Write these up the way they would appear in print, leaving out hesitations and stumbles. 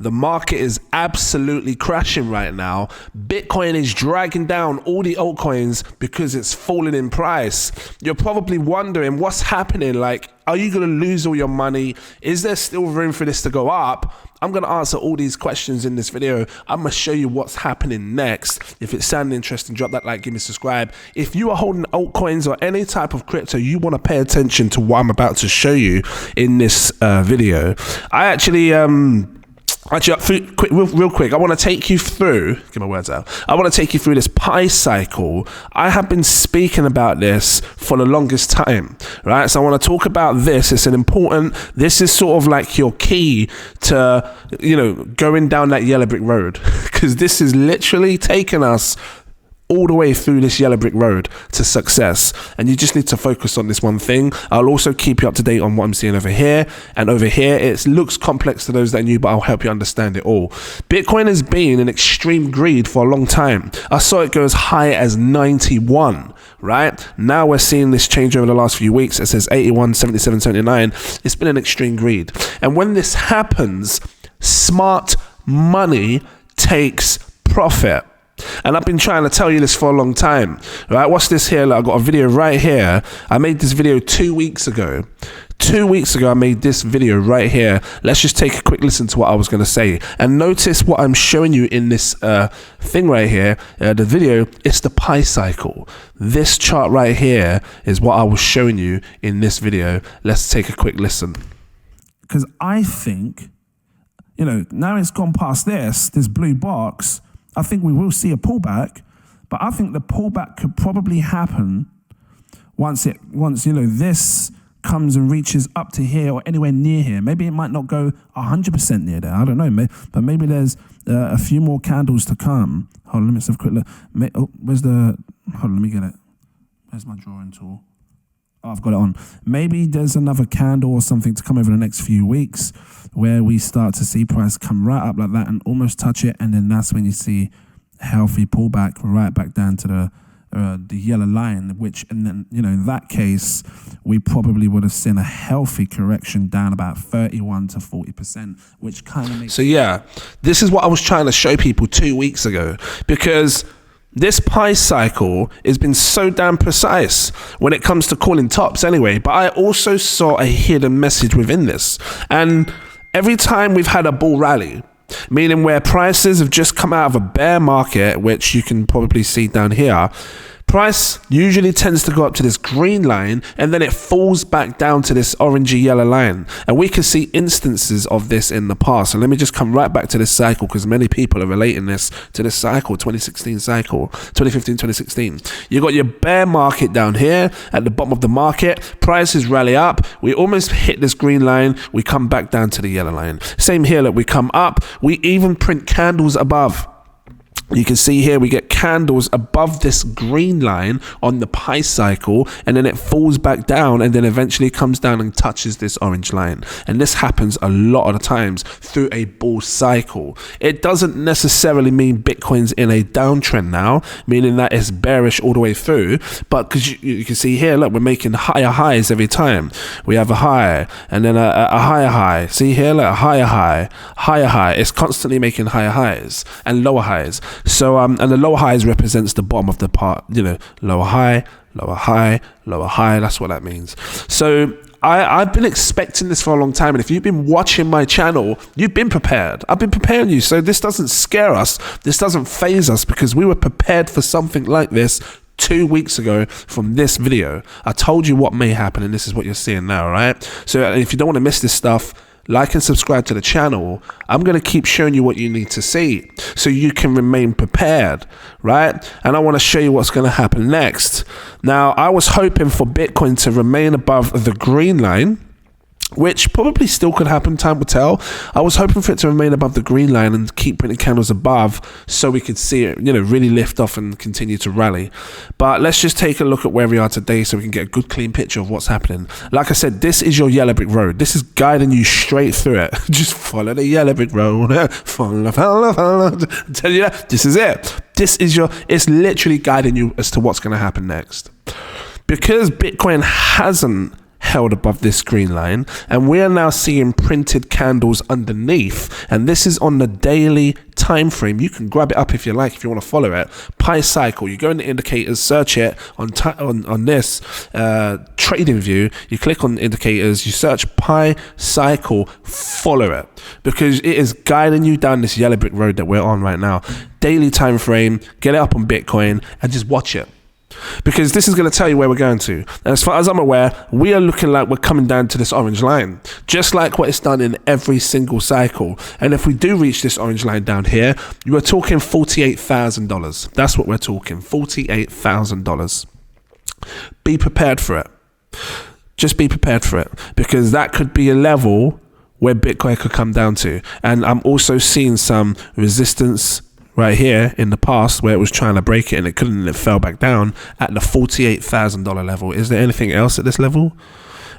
The market is absolutely crashing right now. Bitcoin is dragging down all the altcoins because it's falling in price. You're probably wondering what's happening. Like, are you going to lose all your money? Is there still room for this to go up? I'm going to answer all these questions in this video. I'm going to show you what's happening next. If it sounded interesting, drop that like, give me a subscribe. If you are holding altcoins or any type of crypto, you want to pay attention to what I'm about to show you in this video. I actually, real quick, I want to take you through, get my words out. I want to take you through this pi cycle. I have been speaking about this for the longest time, right? So I want to talk about this. It's this is sort of like your key to, going down that yellow brick road, because this is literally taking us all the way through this yellow brick road to success, and you just need to focus on this one thing. I'll also keep you up to date on what I'm seeing over here, and over here it looks complex to those that are new, but I'll help you understand it all. Bitcoin has been in extreme greed for a long time. I saw it go as high as 91, right? Now we're seeing this change over the last few weeks. It says 81, 77, 79. It's been an extreme greed, and when this happens, smart money takes profit. And I've been trying to tell you this for a long time, right? Watch this here. I've got a video right here. I made this video 2 weeks ago. 2 weeks ago, I made this video right here. Let's just take a quick listen to what I was going to say. And notice what I'm showing you in this thing right here. The video, it's the pi cycle. This chart right here is what I was showing you in this video. Let's take a quick listen. Because I think, now it's gone past this blue box, I think we will see a pullback, but I think the pullback could probably happen once this comes and reaches up to here or anywhere near here. Maybe it might not go 100% near there. I don't know, but maybe there's a few more candles to come. Hold on, let me have a quick look. Hold on, let me get it. Where's my drawing tool? Oh, I've got it on. Maybe there's another candle or something to come over the next few weeks where we start to see price come right up like that and almost touch it, and then that's when you see a healthy pullback right back down to the yellow line, and then in that case we probably would have seen a healthy correction down about 31 to 40%, which kind of makes... So yeah, this is what I was trying to show people 2 weeks ago, because this pi cycle has been so damn precise when it comes to calling tops anyway, but I also saw a hidden message within this. And every time we've had a bull rally, meaning where prices have just come out of a bear market, which you can probably see down here, price usually tends to go up to this green line and then it falls back down to this orangey yellow line. And we can see instances of this in the past. So let me just come right back to this cycle, because many people are relating this to this cycle, 2016 cycle, 2015, 2016. You got your bear market down here at the bottom of the market. Prices rally up. We almost hit this green line. We come back down to the yellow line. Same here, look, we come up. We even print candles above. You can see here we get candles above this green line on the pi cycle, and then it falls back down and then eventually comes down and touches this orange line. And this happens a lot of the times through a bull cycle. It doesn't necessarily mean Bitcoin's in a downtrend now, meaning that it's bearish all the way through, but because you can see here, look, we're making higher highs every time. We have a high and then a higher high. See here, look, a higher high, higher high. It's constantly making higher highs and lower highs. So and the lower highs represents the bottom of the part, lower high, lower high, lower high. That's what that means. So I've been expecting this for a long time, and if you've been watching my channel, you've been prepared. I've been preparing you, so this doesn't scare us. This doesn't faze us, because we were prepared for something like this 2 weeks ago from this video. I told you what may happen, and this is what you're seeing now, right? So if you don't want to miss this stuff, like and subscribe to the channel. I'm going to keep showing you what you need to see so you can remain prepared, right? And I want to show you what's going to happen next. Now, I was hoping for Bitcoin to remain above the green line, which probably still could happen, time will tell. I was hoping for it to remain above the green line and keep printing candles above so we could see it, really lift off and continue to rally. But let's just take a look at where we are today so we can get a good clean picture of what's happening. Like I said, this is your yellow brick road. This is guiding you straight through it. Just follow the yellow brick road. Follow. I tell you that, this is it. It's literally guiding you as to what's going to happen next. Because Bitcoin hasn't held above this green line, and we are now seeing printed candles underneath, and this is on the daily time frame. You can grab it up if you like, if you want to follow it. Pi cycle, you go in the indicators, search it on this trading view, you click on indicators, you search Pi cycle, follow it, because it is guiding you down this yellow brick road that we're on right now. Daily time frame, get it up on Bitcoin and just watch it, because this is going to tell you where we're going to. And as far as I'm aware, we are looking like we're coming down to this orange line, just like what it's done in every single cycle. And if we do reach this orange line down here, you are talking $48,000. That's what we're talking, $48,000. Be prepared for it. Just be prepared for it, because that could be a level where Bitcoin could come down to. And I'm also seeing some resistance right here in the past where it was trying to break it and it couldn't, and it fell back down at the $48,000 level. Is there anything else at this level?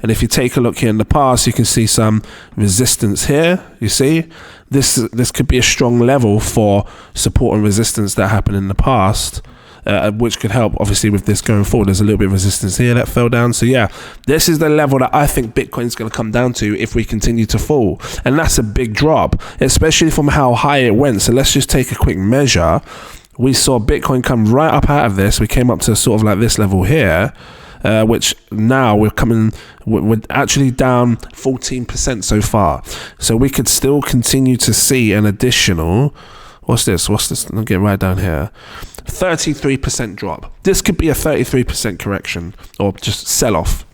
And if you take a look here in the past, you can see some resistance here. You see, this could be a strong level for support and resistance that happened in the past, which could help obviously with this going forward. There's a little bit of resistance here that fell down. So yeah, this is the level that I think Bitcoin's going to come down to if we continue to fall. And that's a big drop, especially from how high it went. So let's just take a quick measure. We saw Bitcoin come right up out of this. We came up to sort of like this level here, which now we're actually down 14% so far. So we could still continue to see an additional, what's this? I'll get right down here. 33% drop. This could be a 33% correction or just sell off.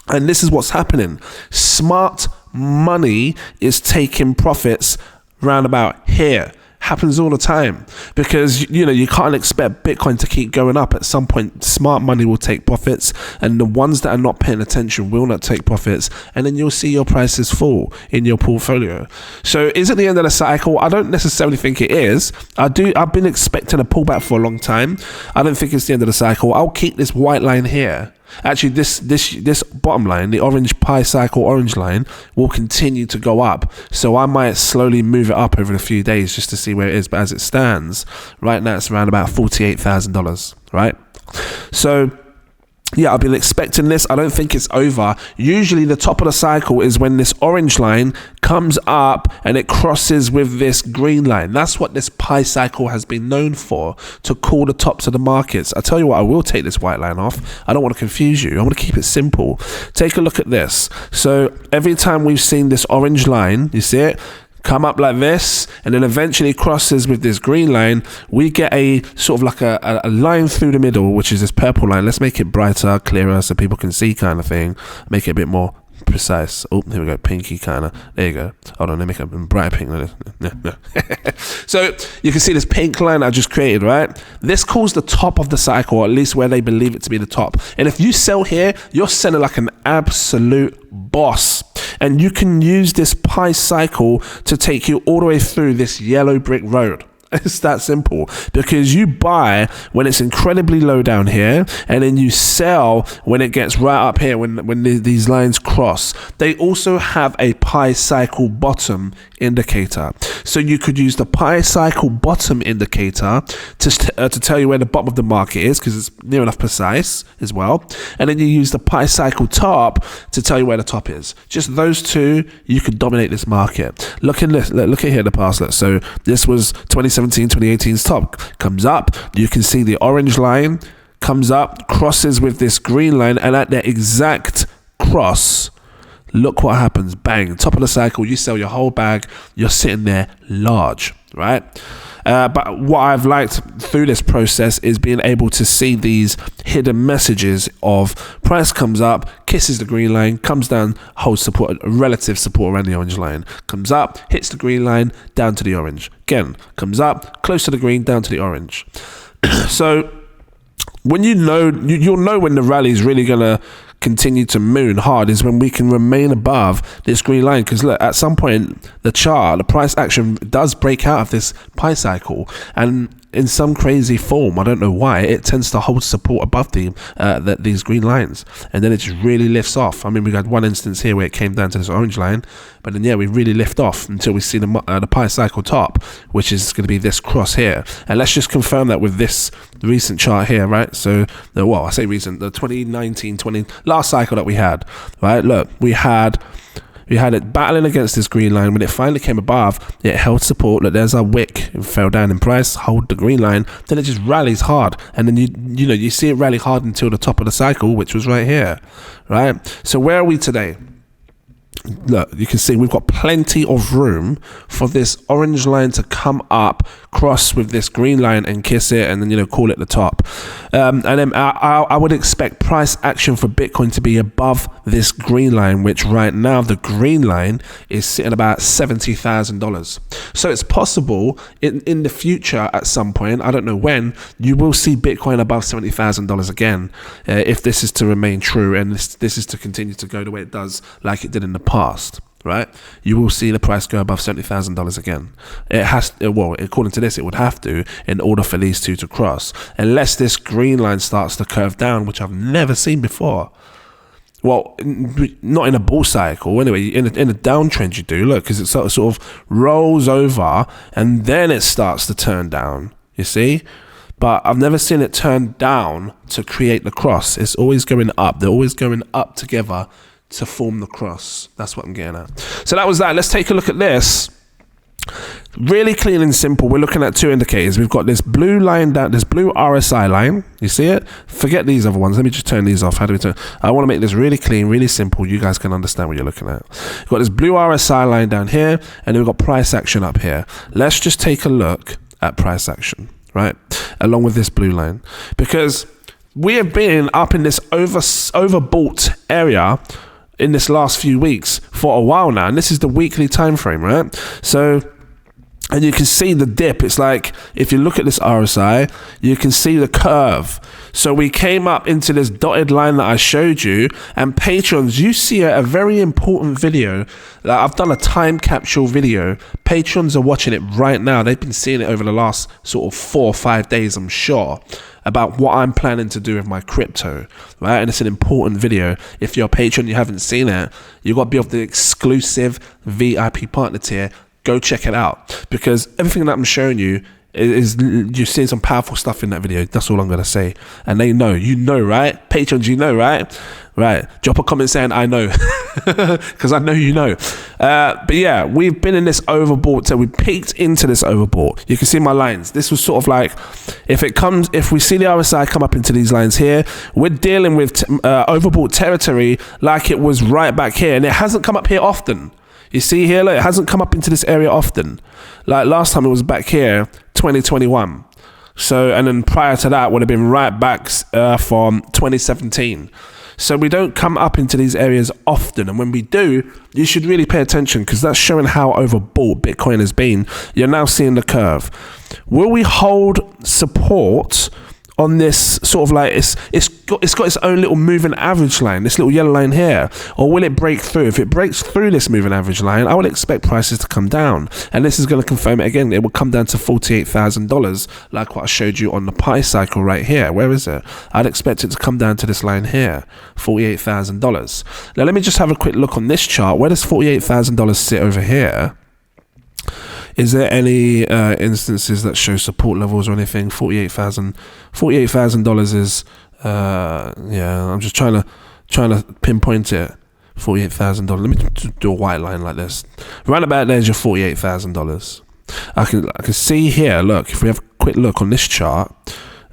And this is what's happening. Smart money is taking profits round about here. Happens all the time, because you can't expect Bitcoin to keep going up. At some point, smart money will take profits, and the ones that are not paying attention will not take profits, and then you'll see your prices fall in your portfolio. So is it the end of the cycle? I don't necessarily think it is. I've been expecting a pullback for a long time. I don't think it's the end of the cycle. I'll keep this white line here. Actually, this bottom line, the orange Pi cycle orange line, will continue to go up. So I might slowly move it up over a few days just to see where it is. But as it stands, right now it's around about $48,000, right? So yeah, I've been expecting this. I don't think it's over. Usually the top of the cycle is when this orange line comes up and it crosses with this green line. That's what this Pi cycle has been known for, to call the tops of the markets. I tell you what, I will take this white line off. I don't want to confuse you. I want to keep it simple. Take a look at this. So every time we've seen this orange line, you see it? Come up like this and then eventually crosses with this green line, we get a sort of like a line through the middle, which is this purple line. Let's make it brighter, clearer, so people can see, kind of thing. Make it a bit more precise. Oh, here we go, pinky kind of. There you go. Hold on, let me make it a bright pink. So you can see this pink line I just created, right? This calls the top of the cycle, or at least where they believe it to be the top. And if you sell here, you're selling like an absolute boss. And you can use this Pi cycle to take you all the way through this yellow brick road. It's that simple, because you buy when it's incredibly low down here, and then you sell when it gets right up here, when these lines cross. They also have a Pi cycle bottom indicator, so you could use the Pi cycle bottom indicator to tell you where the bottom of the market is, because it's near enough precise as well. And then you use the Pi cycle top to tell you where the top is. Just those two, you could dominate this market. Look at here the past. So this was 2018's top, comes up, you can see the orange line comes up, crosses with this green line, and at the exact cross, look what happens. Bang, top of the cycle, you sell your whole bag, you're sitting there large, right? But what I've liked through this process is being able to see these hidden messages of price comes up, kisses the green line, comes down, holds support, relative support around the orange line, comes up, hits the green line, down to the orange. Again, comes up, close to the green, down to the orange. So when you'll know when the rally is really going to continue to moon hard is when we can remain above this green line, because look, at some point the price action does break out of this Pi cycle, and in some crazy form, I don't know why, it tends to hold support above these green lines, and then it just really lifts off. I mean, we had one instance here where it came down to this orange line, but then we really lift off until we see the pi cycle top, which is going to be this cross here. And let's just confirm that with this recent chart here, right? So I say recent, the 2019 last cycle that we had, right? Look, we had it battling against this green line. When it finally came above, it held support. Look, there's our wick. It fell down in price, hold the green line, then it just rallies hard, and then you see it rally hard until the top of the cycle, which was right here, right? So where are we today? Look, you can see we've got plenty of room for this orange line to come up, cross with this green line and kiss it, and then call it the top. And then I would expect price action for Bitcoin to be above this green line, which right now the green line is sitting about $70,000. So it's possible in the future at some point, I don't know when, you will see Bitcoin above $70,000 again, if this is to remain true and this is to continue to go the way it does, like it did in the past, right? You will see the price go above $70,000 again. It has, according to this, it would have to, in order for these two to cross, unless this green line starts to curve down, which I've never seen before. Well, not in a bull cycle. Anyway, in a downtrend you do, look, because it sort of rolls over and then it starts to turn down, you see? But I've never seen it turn down to create the cross. It's always going up. They're always going up together to form the cross. That's what I'm getting at. So that was that. Let's take a look at this. Really clean and simple. We're looking at two indicators. We've got this blue line down, this blue RSI line. You see it? Forget these other ones. Let me just turn these off. How do we turn? I want to make this really clean, really simple. You guys can understand what you're looking at. We've got this blue RSI line down here, and then we've got price action up here. Let's just take a look at price action, right? Along with this blue line, because we have been up in this overbought area in this last few weeks for a while now, and this is the weekly time frame, right? So, and you can see the dip. It's like, if you look at this RSI, you can see the curve. So we came up into this dotted line that I showed you, and patrons, you see a very important video. I've done a time capsule video. Patrons are watching it right now. They've been seeing it over the last sort of 4 or 5 days, I'm sure, about what I'm planning to do with my crypto, right? And it's an important video. If you're a patron, you haven't seen it, you've got to be of the exclusive VIP partner tier. Go check it out, because everything that I'm showing you is you're seeing some powerful stuff in that video. That's all I'm going to say. And they know, right? Patrons, right? Right. Drop a comment saying, I know, because I know you know. But yeah, we've been in this overbought. So we peaked into this overbought. You can see my lines. This was sort of like, if we see the RSI come up into these lines here, we're dealing with overbought territory like it was right back here. And it hasn't come up here often. You see here, look, it hasn't come up into this area often. Like last time it was back here, 2021. So, and then prior to that would have been right back from 2017. So we don't come up into these areas often. And when we do, you should really pay attention, because that's showing how overbought Bitcoin has been. You're now seeing the curve. Will we hold support on this sort of like, it's got its own little moving average line, this little yellow line here, or will it break through? If it breaks through this moving average line, I would expect prices to come down, and this is going to confirm it again. It will come down to $48,000, like what I showed you on the pi cycle right here. Where is it? I'd expect it to come down to this line here, $48,000. Now let me just have a quick look on this chart. Where does $48,000 sit over here? Is there any instances that show support levels or anything? $48,000 is yeah. I'm just trying to pinpoint it. $48,000. Let me do a white line like this. Right about there's your $48,000. I can see here. Look, if we have a quick look on this chart,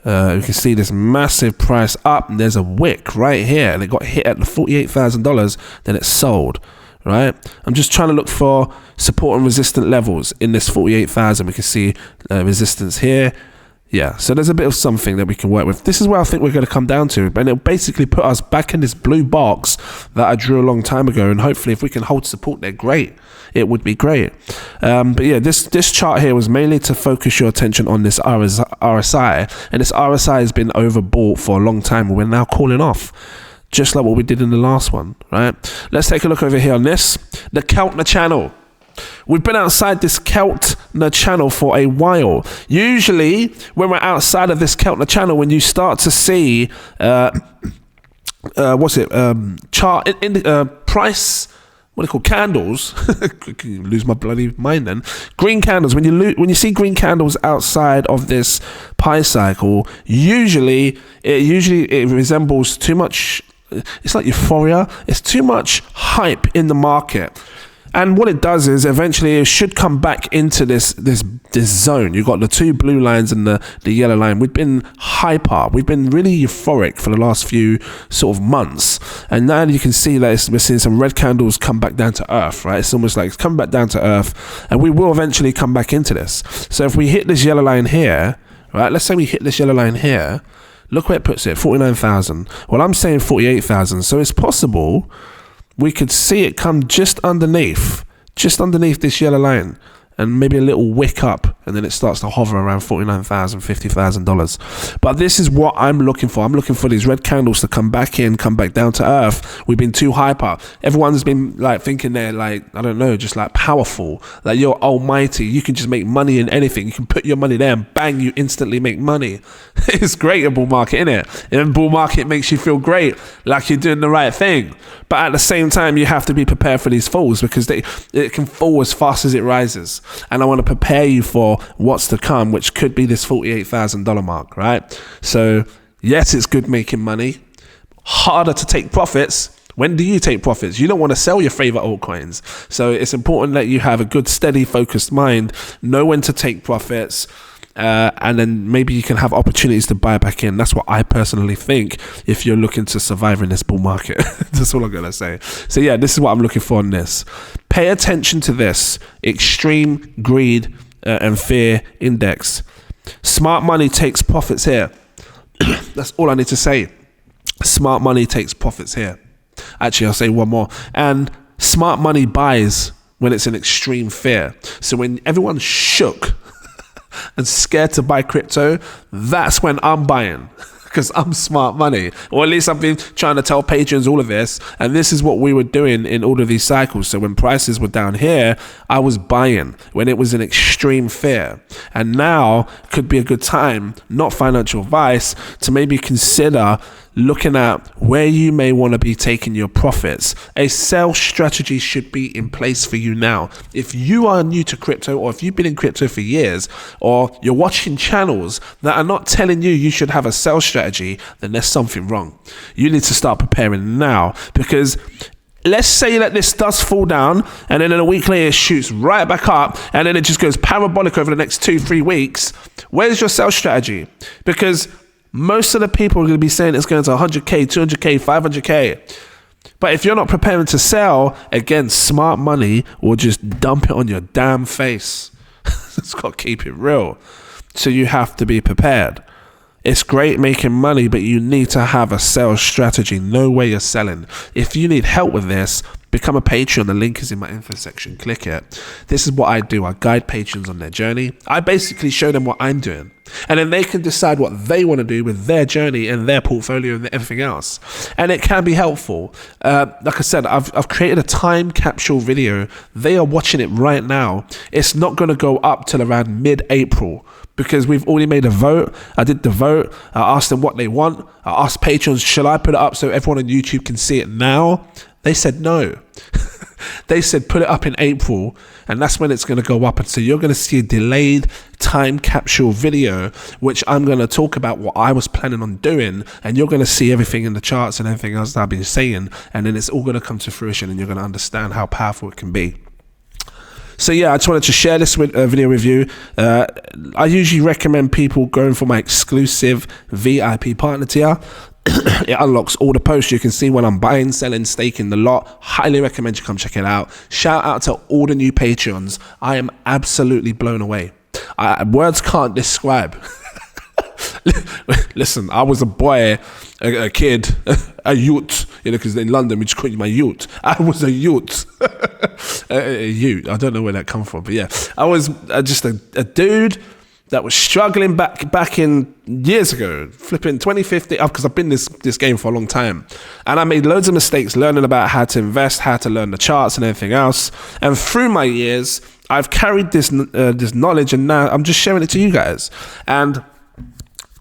you can see this massive price up, and there's a wick right here, and it got hit at the $48,000. Then it sold. Right, I'm just trying to look for support and resistant levels in this 48,000. We can see resistance here. Yeah, so there's a bit of something that we can work with. This is where I think we're going to come down to, and it'll basically put us back in this blue box that I drew a long time ago. And hopefully, if we can hold support there, great. It would be great. But yeah, this chart here was mainly to focus your attention on this RSI, and this RSI has been overbought for a long time. We're now calling off, just like what we did in the last one, right? Let's take a look over here on this, the Keltner channel. We've been outside this Keltner channel for a while. Usually, when we're outside of this Keltner channel, when you start to see, chart in price. What are they called? Candles. Lose my bloody mind then. Green candles. When you see green candles outside of this pi cycle, usually it resembles too much. It's like euphoria. It's too much hype in the market. And what it does is eventually it should come back into this zone. You've got the two blue lines and the yellow line. We've been hyper. We've been really euphoric for the last few sort of months. And now you can see that we're seeing some red candles come back down to earth, right? It's almost like it's come back down to earth. And we will eventually come back into this. So if we hit this yellow line here, right? Let's say we hit this yellow line here. Look where it puts it, 49,000. Well, I'm saying 48,000. So it's possible we could see it come just underneath this yellow line, and maybe a little wick up, and then it starts to hover around $49,000, $50,000. But this is what I'm looking for. I'm looking for these red candles to come back down to earth. We've been too hyper. Everyone's been like thinking they're like, I don't know, just like powerful, like you're almighty. You can just make money in anything. You can put your money there and bang, you instantly make money. It's great in bull market, isn't it? And bull market makes you feel great, like you're doing the right thing. But at the same time, you have to be prepared for these falls, because it can fall as fast as it rises. And I want to prepare you for what's to come, which could be this $48,000 mark, right? So yes, it's good making money. Harder to take profits. When do you take profits? You don't want to sell your favorite altcoins. So it's important that you have a good, steady, focused mind, know when to take profits, and then maybe you can have opportunities to buy back in. That's what I personally think if you're looking to survive in this bull market. That's all I'm going to say. So yeah, this is what I'm looking for in this. Pay attention to this extreme greed and fear index. Smart money takes profits here. That's all I need to say. Smart money takes profits here. Actually, I'll say one more. And smart money buys when it's in extreme fear. So when everyone's shook and scared to buy crypto, that's when I'm buying, because I'm smart money. Or at least I've been trying to tell patrons all of this, and this is what we were doing in all of these cycles. So when prices were down here, I was buying when it was in extreme fear. And now could be a good time, not financial advice, to maybe consider looking at where you may want to be taking your profits. A sell strategy should be in place for you now. If you are new to crypto, or if you've been in crypto for years, or you're watching channels that are not telling you should have a sell strategy, then there's something wrong. You need to start preparing now, because let's say that this does fall down, and then in a week later it shoots right back up, and then it just goes parabolic over the next 2-3 weeks. Where's your sell strategy? Because most of the people are going to be saying it's going to 100K, 200K, 500K. But if you're not preparing to sell, again, smart money will just dump it on your damn face. It's got to keep it real. So you have to be prepared. It's great making money, but you need to have a sales strategy. Know where you're selling. If you need help with this, become a Patreon. The link is in my info section. Click it. This is what I do. I guide patrons on their journey. I basically show them what I'm doing, and then they can decide what they want to do with their journey and their portfolio and everything else. And it can be helpful. Like I said, I've created a time capsule video. They are watching it right now. It's not going to go up till around mid-April, because we've already made a vote. I did the vote. I asked them what they want. I asked patrons, should I put it up so everyone on YouTube can see it now? They said no. They said put it up in April, and that's when it's going to go up. And so you're going to see a delayed time capsule video, which I'm going to talk about what I was planning on doing, and you're going to see everything in the charts and everything else that I've been saying, and then it's all going to come to fruition, and you're going to understand how powerful it can be. So yeah, I just wanted to share this video with you. I usually recommend people going for my exclusive VIP partner tier. It unlocks all the posts. You can see when I'm buying, selling, staking the lot. Highly recommend you come check it out. Shout out to all the new patrons. I am absolutely blown away. Words can't describe. Listen, I was a boy, a kid, a youth, because in London we just call you my youth. I was a youth. A youth. I don't know where that come from, but yeah, I was just a dude that was struggling back in years ago, flipping 2015, because I've been this game for a long time, and I made loads of mistakes learning about how to invest, how to learn the charts and everything else. And through my years, I've carried this knowledge, and now I'm just sharing it to you guys. And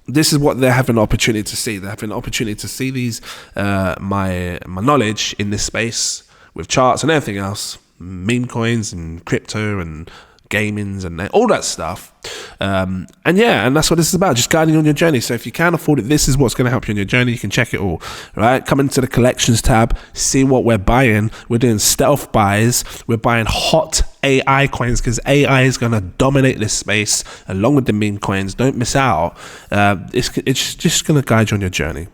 this is what they have an opportunity to see. They have an opportunity to see these my knowledge in this space with charts and everything else, meme coins and crypto and gamings and all that stuff. And that's what this is about, just guiding you on your journey. So if you can afford it, this is what's going to help you on your journey. You can check it all, right? Come into the collections tab, see what we're buying. We're doing stealth buys. We're buying hot AI coins because AI is going to dominate this space along with the meme coins. Don't miss out. It's just going to guide you on your journey.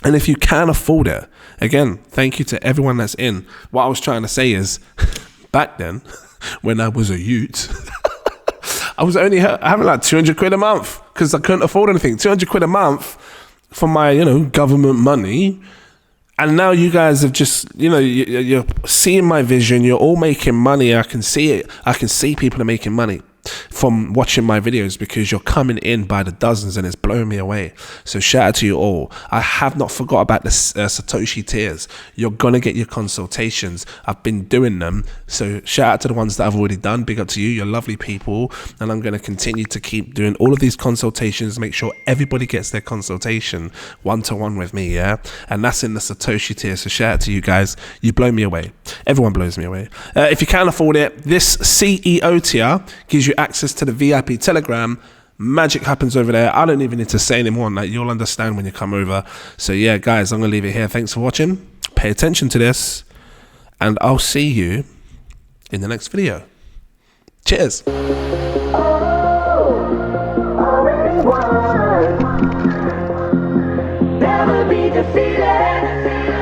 And if you can afford it, again, thank you to everyone that's in. What I was trying to say is, back then, when I was a youth, I was only having like 200 quid a month because I couldn't afford anything. 200 quid a month for my, government money. And now you guys have just, you're seeing my vision. You're all making money. I can see it. I can see people are making money from watching my videos because you're coming in by the dozens and it's blowing me away. So shout out to you all. I have not forgot about the Satoshi tiers. You're gonna get your consultations. I've been doing them, so shout out to the ones that I've already done. Big up to you. You're lovely people, and I'm gonna continue to keep doing all of these consultations. Make sure everybody gets their consultation one-to-one with me, yeah? And that's in the Satoshi tier. So shout out to you guys. You blow me away. Everyone blows me away. If you can afford it, this CEO tier gives you access to the VIP Telegram. Magic happens over there. I don't even need to say anymore. Like, you'll understand when you come over. So yeah, guys, I'm gonna leave it here. Thanks for watching. Pay attention to this, and I'll see you in the next video. Cheers. Never be defeated.